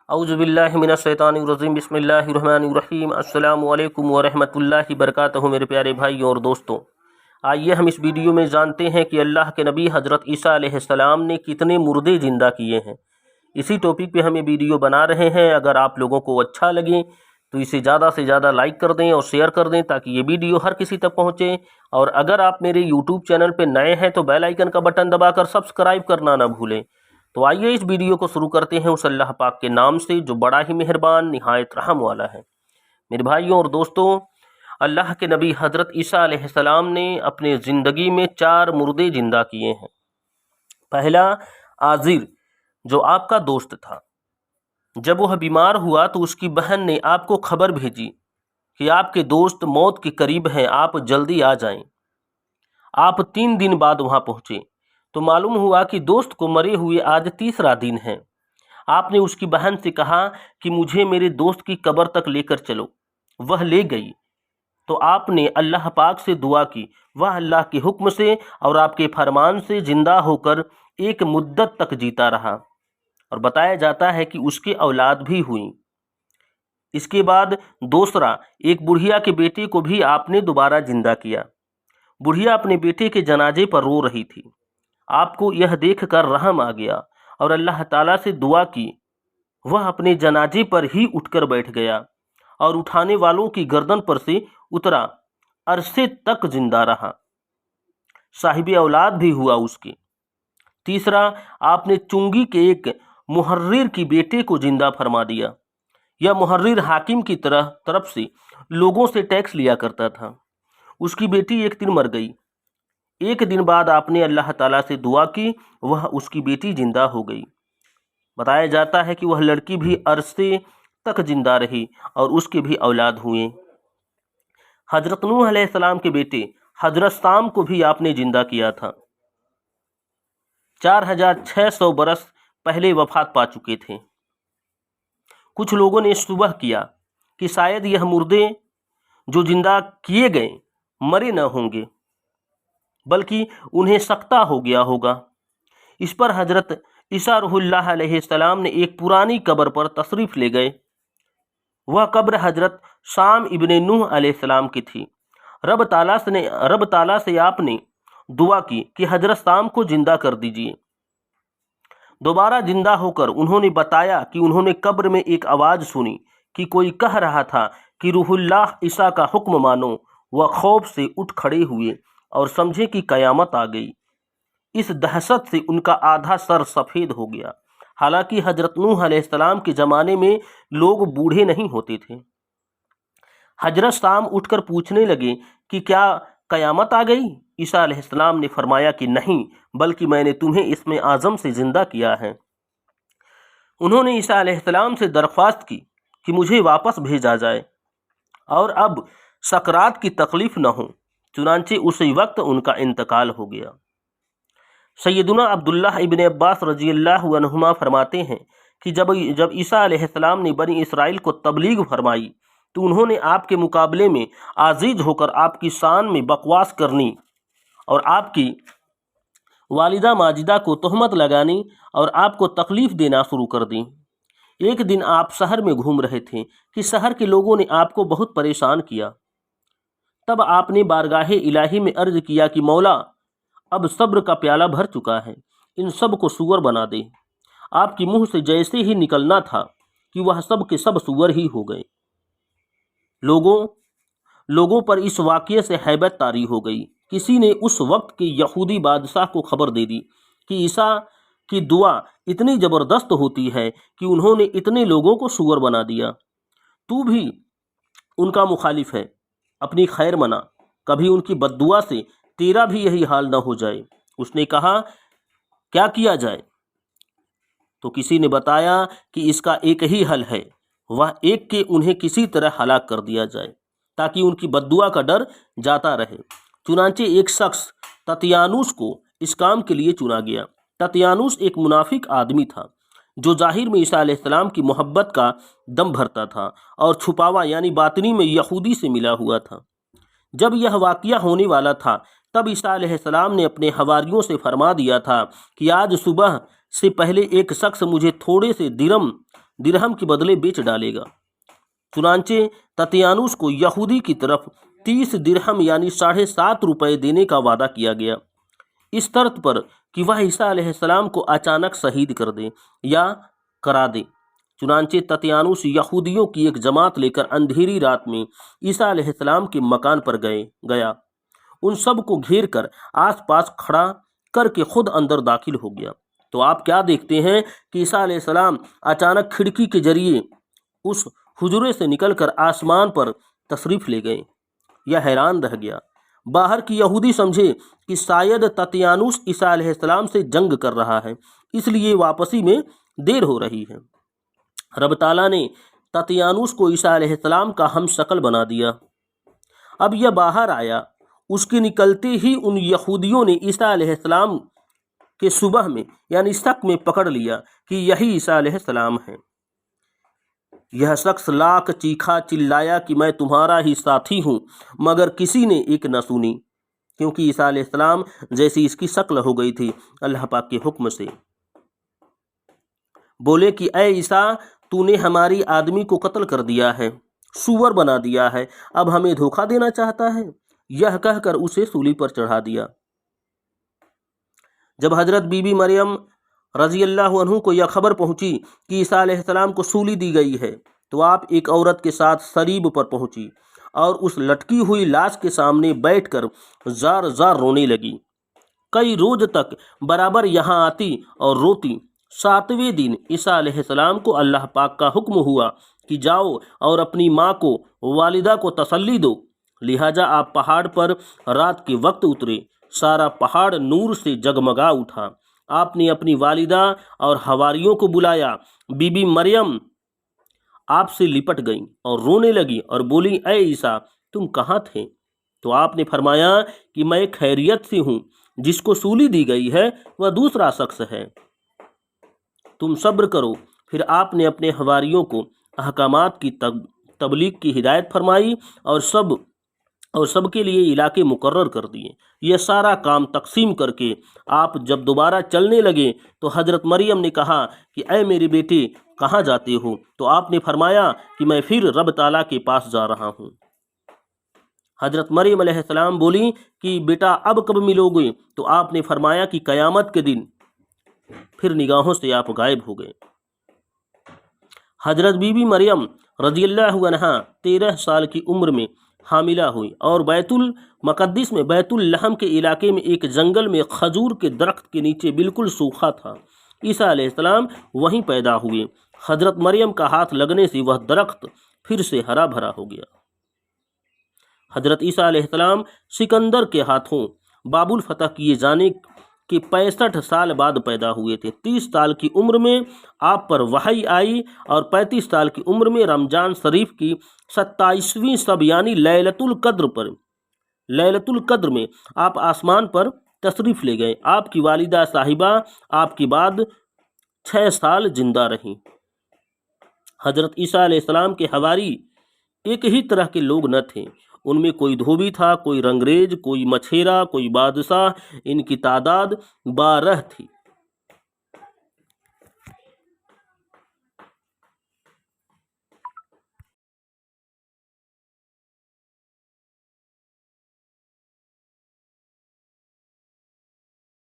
औज़ुबिल्लाहि मिनश्शैतानिर्रजीम बिस्मिल्लाहिर्रहमानिर्रहीम अस्सलामु अलैकुम वरहमतुल्लाहि वबरकातुहू। मेरे प्यारे भाइयों और दोस्तों, आइए हम इस वीडियो में जानते हैं कि अल्लाह के नबी हज़रत ईसा अलैहिस्सलाम ने कितने मुर्दे ज़िंदा किए हैं। इसी टॉपिक पे हम ये वीडियो बना रहे हैं। अगर आप लोगों को अच्छा लगे तो इसे ज़्यादा से ज़्यादा लाइक कर दें और शेयर कर दें ताकि ये वीडियो हर किसी तक पहुँचे। और अगर आप मेरे यूट्यूब चैनल पर नए हैं तो बेल आइकन का बटन दबाकर सब्सक्राइब करना ना भूलें। तो आइए इस वीडियो को शुरू करते हैं उस अल्लाह पाक के नाम से जो बड़ा ही मेहरबान निहायत रहम वाला है। मेरे भाइयों और दोस्तों, अल्लाह के नबी हज़रत ईसा अलैहिस्सलाम ने अपने ज़िंदगी में 4 मुर्दे ज़िंदा किए हैं। पहला, आज़िर जो आपका दोस्त था। जब वह बीमार हुआ तो उसकी बहन ने आपको खबर भेजी कि आपके दोस्त मौत के करीब हैं, आप जल्दी आ जाएं। आप 3 दिन बाद वहाँ पहुँचे तो मालूम हुआ कि दोस्त को मरे हुए आज तीसरा दिन है। आपने उसकी बहन से कहा कि मुझे मेरे दोस्त की कब्र तक लेकर चलो। वह ले गई तो आपने अल्लाह पाक से दुआ की। वह अल्लाह के हुक्म से और आपके फरमान से ज़िंदा होकर एक मुद्दत तक जीता रहा और बताया जाता है कि उसके औलाद भी हुई। इसके बाद दूसरा, एक बुढ़िया के बेटे को भी आपने दोबारा ज़िंदा किया। बुढ़िया अपने बेटे के जनाजे पर रो रही थी। आपको यह देखकर रहम आ गया और अल्लाह ताला से दुआ की। वह अपने जनाजे पर ही उठकर बैठ गया और उठाने वालों की गर्दन पर से उतरा, अरसे तक जिंदा रहा। साहिब औलाद भी हुआ उसके। तीसरा, आपने चुंगी के एक मुहर्रिर की बेटे को जिंदा फरमा दिया। यह मुहर्रिर हाकिम की तरफ से लोगों से टैक्स लिया करता था। उसकी बेटी एक दिन मर गई। एक दिन बाद आपने अल्लाह ताला से दुआ की, वह उसकी बेटी जिंदा हो गई। बताया जाता है कि वह लड़की भी अरसे तक जिंदा रही और उसके भी औलाद हुए। हजरत नूह अलैहिस्सलाम के बेटे हजरत शाम को भी आपने जिंदा किया था। 4600 बरस पहले वफात पा चुके थे। कुछ लोगों ने सुबह किया कि शायद यह मुर्दे जो जिंदा किए गए मरे न होंगे बल्कि उन्हें सकता हो गया होगा। इस पर हजरत ईसा रूहुल्लाह अलैहिस्सलाम ने एक पुरानी कब्र पर तशरीफ़ ले गए। वह कब्र हजरत शाम इब्ने नूह अलैहिस्सलाम की थी। रब ताला से आपने दुआ की कि हजरत शाम को जिंदा कर दीजिए। दोबारा जिंदा होकर उन्होंने बताया कि उन्होंने कब्र में एक आवाज़ सुनी कि कोई कह रहा था कि रूहुल्लाह ईसा का हुक्म मानो। वह खौफ से उठ खड़े हुए और समझे कि कयामत आ गई। इस दहशत से उनका आधा सर सफ़ेद हो गया। हालांकि हजरत नूह अलैहिस्सलाम के ज़माने में लोग बूढ़े नहीं होते थे। हजरत शाम उठकर पूछने लगे कि क्या कयामत आ गई? ईसा अलैहिस्सलाम ने फरमाया कि नहीं, बल्कि मैंने तुम्हें इसमें आज़म से ज़िंदा किया है। उन्होंने ईसा अलैहिस्सलाम से दरख्वास्त की कि मुझे वापस भेजा जाए और अब सकरात की तकलीफ़ न हो। चुनांचे उसी वक्त उनका इंतकाल हो गया। सैयदुना अब्दुल्लाह इब्न अब्बास रज़ियल्लाहु अन्हुमा फरमाते हैं कि जब ईसा अलैहिस्सलाम ने बनी इसराइल को तबलीग फरमाई तो उन्होंने आपके मुकाबले में आजीज होकर आपकी शान में बकवास करनी और आपकी वालिदा माजिदा को तोहमत लगानी और आपको तकलीफ़ देना शुरू कर दी। एक दिन आप शहर में घूम रहे थे कि शहर के लोगों ने आपको बहुत परेशान किया। तब आपने बारगाहे इलाही में अर्ज किया कि मौला, अब सब्र का प्याला भर चुका है, इन सब को सूअर बना दे। आपके मुंह से जैसे ही निकलना था कि वह सब के सब सूअर ही हो गए। लोगों पर इस वाक़ये से हैबत तारी हो गई। किसी ने उस वक्त के यहूदी बादशाह को खबर दे दी कि ईसा की दुआ इतनी ज़बरदस्त होती है कि उन्होंने इतने लोगों को सूअर बना दिया। तू भी उनका मुखालिफ है, अपनी खैर मना, कभी उनकी बद्दुआ से तेरा भी यही हाल न हो जाए। उसने कहा, क्या किया जाए? तो किसी ने बताया कि इसका एक ही हल है, वह एक के उन्हें किसी तरह हलाक कर दिया जाए ताकि उनकी बद्दुआ का डर जाता रहे। चुनांचे एक शख्स ततियानुस को इस काम के लिए चुना गया। ततियानुस एक मुनाफिक आदमी था जो जाहिर में ईसा अलैहिस्सलाम की मोहब्बत का दम भरता था और छुपावा यानी बातिनी में यहूदी से मिला हुआ था। जब यह वाक़या होने वाला था तब ईसा अलैहिस्सलाम ने अपने हवारियों से फरमा दिया था कि आज सुबह से पहले एक शख्स मुझे थोड़े से दिरम दिरहम के बदले बेच डालेगा। चुनांचे ततियानुस को यहूदी की तरफ 30 दिरहम यानी 7.5 रुपये देने का वादा किया गया, इस शर्त पर कि वह ईसा अलैहिस्सलाम को अचानक शहीद कर दे या करा दे। चुनांचे ततियानुस यहूदियों की एक जमात लेकर अंधेरी रात में ईसा अलैहिस्सलाम के मकान पर गया, उन सब को घेर कर आसपास खड़ा करके खुद अंदर दाखिल हो गया। तो आप क्या देखते हैं कि ईसा अलैहिस्सलाम अचानक खिड़की के जरिए उस हुजरे से निकलकर आसमान पर तशरीफ ले गए। यह हैरान रह गया। बाहर की यहूदी समझे कि शायद ततियानुस ईसा अलैहिस्सलाम से जंग कर रहा है, इसलिए वापसी में देर हो रही है। रब ताला ने ततियानुस को ईसा अलैहिस्सलाम का हम शक्ल बना दिया। अब यह बाहर आया, उसके निकलते ही उन यहूदियों ने ईसा अलैहिस्सलाम के सुबह में यानी शक में पकड़ लिया कि यही ईसा अलैहिस्सलाम है। यह शख्स लाख चीखा चिल्लाया कि मैं तुम्हारा ही साथी हूँ, मगर किसी ने एक न सुनी, क्योंकि ईसा अलैहिस्सलाम जैसी इसकी शक्ल हो गई थी अल्लाह पाक के हुक्म से। बोले कि ऐ ईसा, तूने हमारी आदमी को कत्ल कर दिया है, सूअर बना दिया है, अब हमें धोखा देना चाहता है। यह कहकर उसे सूली पर चढ़ा दिया। जब हजरत बीबी मरियम रजी अल्लाह अन्हु को यह खबर पहुंची कि ईसा अलैहिस्सलाम को सूली दी गई है, तो आप एक औरत के साथ सरीब पर पहुंची और उस लटकी हुई लाश के सामने बैठकर जार जार रोने लगी। कई रोज तक बराबर यहाँ आती और रोती। 7वें दिन ईसा अलैहिस्सलाम को अल्लाह पाक का हुक्म हुआ कि जाओ और अपनी माँ को, वालिदा को तसल्ली दो। लिहाजा आप पहाड़ पर रात के वक्त उतरे। सारा पहाड़ नूर से जगमगा उठा। आपने अपनी वालिदा और हवारियों को बुलाया। बीबी मरियम आपसे लिपट गई और रोने लगी और बोली, ऐ ईसा, तुम कहाँ थे? तो आपने फरमाया कि मैं खैरियत से हूँ, जिसको सूली दी गई है वह दूसरा शख्स है, तुम सब्र करो। फिर आपने अपने हवारियों को अहकामात की तबलीग की हिदायत फरमाई और सबके लिए इलाके मुकर्रर कर दिए। यह सारा काम तकसीम करके आप जब दोबारा चलने लगे तो हजरत मरियम ने कहा कि ऐ मेरे बेटे, कहाँ जाते हो? तो आपने फरमाया कि मैं फिर रब ताला के पास जा रहा हूँ। हजरत मरियम अलैहिस्सलाम बोली कि बेटा अब कब मिलोगे? तो आपने फरमाया कि कयामत के दिन। फिर निगाहों से आप गायब हो गए। हजरत बीबी मरियम रज़ियल्लाहु अन्हा 13 साल की उम्र में हामिला हुई और बैतुल मक़द्दिस में बैतुल लहम के इलाके में एक जंगल में खजूर के दरख्त के नीचे बिल्कुल सूखा था। ईसा अलैहिस्सलाम वहीं पैदा हुए। हजरत मरियम का हाथ लगने से वह दरख्त फिर से हरा भरा हो गया। हजरत ईसा अलैहिस्सलाम सिकंदर के हाथों बाबुल फतह किए जाने के 65 साल बाद पैदा हुए थे। 30 साल की उम्र में आप पर वही आई और 35 साल की उम्र में रमजान शरीफ की 27वीं शब यानी लैलतुल कद्र में आप आसमान पर तशरीफ ले गए। आपकी वालिदा साहिबा आपके बाद 6 साल जिंदा रहीं। हजरत ईसा अलैहिस्सलाम के हवारी एक ही तरह के लोग न थे। उनमें कोई धोबी था, कोई रंगरेज, कोई मछेरा, कोई बादशाह। इनकी तादाद 12 थी।